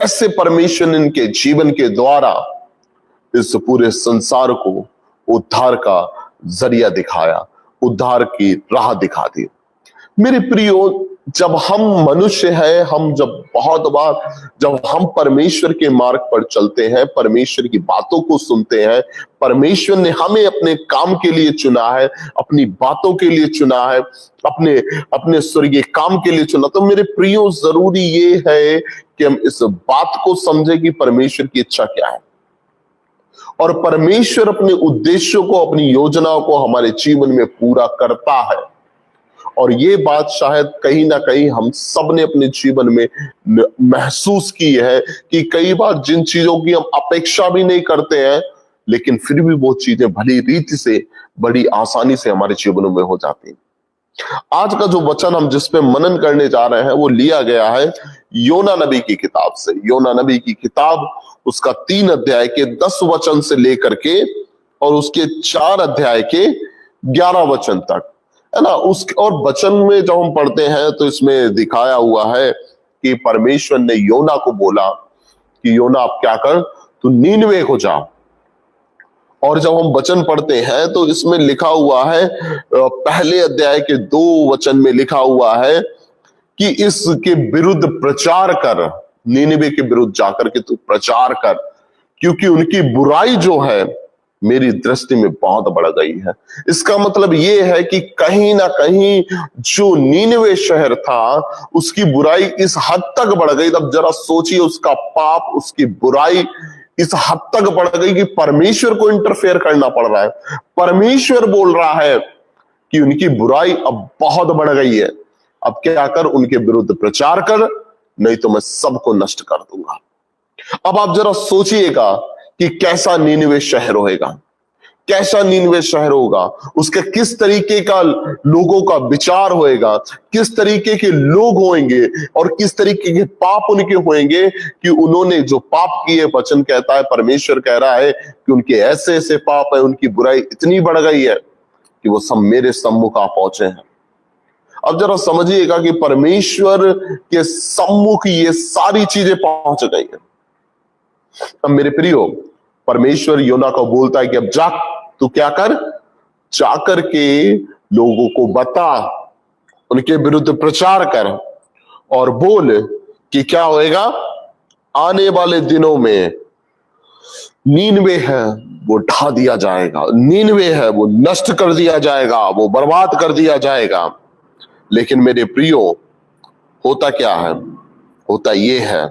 कैसे परमेश्वर ने इनके जीवन के द्वारा इस पूरे संसार को उद्धार का जरिया दिखाया, उद्धार की राह दिखा दी। मेरे प्रियो, जब हम मनुष्य हैं, हम जब बहुत बार जब हम परमेश्वर के मार्ग पर चलते हैं, परमेश्वर की बातों को सुनते हैं, परमेश्वर ने हमें अपने काम के लिए चुना है, अपनी बातों के लिए चुना है, अपने अपने स्वर्गीय काम के लिए चुना, तो मेरे प्रियो जरूरी ये है कि हम इस बात को समझें कि परमेश्वर की इच्छा क्या है और परमेश्वर अपने उद्देश्यों को, अपनी योजनाओं को हमारे जीवन में पूरा करता है। और ये बात शायद कहीं ना कहीं हम सब ने अपने जीवन में महसूस की है कि कई बार जिन चीजों की हम अपेक्षा भी नहीं करते हैं, लेकिन फिर भी वो चीजें भली रीति से, बड़ी आसानी से हमारे जीवनों में हो जाती हैं। आज का जो वचन हम जिस पे मनन करने जा रहे हैं वो लिया गया है योना नबी की किताब से। योना नबी की किताब, उसका 3 अध्याय के 10 वचन से लेकर के और उसके 4 अध्याय के 11 वचन तक, है ना। उस और वचन में जब हम पढ़ते हैं तो इसमें दिखाया हुआ है कि परमेश्वर ने योना को बोला कि योना आप क्या कर, तू नीनवे को जा। और जब हम वचन पढ़ते हैं तो इसमें लिखा हुआ है, पहले अध्याय के 2 वचन में लिखा हुआ है कि इसके विरुद्ध प्रचार कर, नीनवे के विरुद्ध जाकर के तू प्रचार कर, क्योंकि उनकी बुराई जो है मेरी दृष्टि में बहुत बढ़ गई है। इसका मतलब ये है कि कहीं ना कहीं जो नीनवे शहर था उसकी बुराई इस हद तक बढ़ गई। तब जरा सोचिए, उसका पाप, उसकी बुराई इस हद तक बढ़ गई कि परमेश्वर को इंटरफेयर करना पड़ रहा है। परमेश्वर बोल रहा है कि उनकी बुराई अब बहुत बढ़ गई है, अब क्या कर, उनके विरुद्ध प्रचार कर, नहीं तो मैं सबको नष्ट कर दूंगा। अब आप जरा सोचिएगा कि कैसा नीनवे शहर होगा, कैसा नीनवे शहर होगा, उसके किस तरीके का लोगों का विचार होएगा, किस तरीके के लोग होंगे और किस तरीके के पाप उनके होंगे कि उन्होंने जो पाप किए, वचन कहता है, परमेश्वर कह रहा है कि उनके ऐसे ऐसे पाप है, उनकी बुराई इतनी बढ़ गई है कि वो सब मेरे सम्मुख आ पहुंचे हैं। अब जरा समझिएगा कि परमेश्वर के सम्मुख ये सारी चीजें पहुंच गई हैं। अब मेरे प्रियो, परमेश्वर योना को बोलता है कि अब जा, तू क्या कर, जाकर के लोगों को बता, उनके विरुद्ध प्रचार कर और बोल कि क्या होएगा, आने वाले दिनों में नीनवे है वो ढा दिया जाएगा, नीनवे है वो नष्ट कर दिया जाएगा, वो बर्बाद कर दिया जाएगा। लेकिन मेरे प्रियो, होता क्या है, होता ये है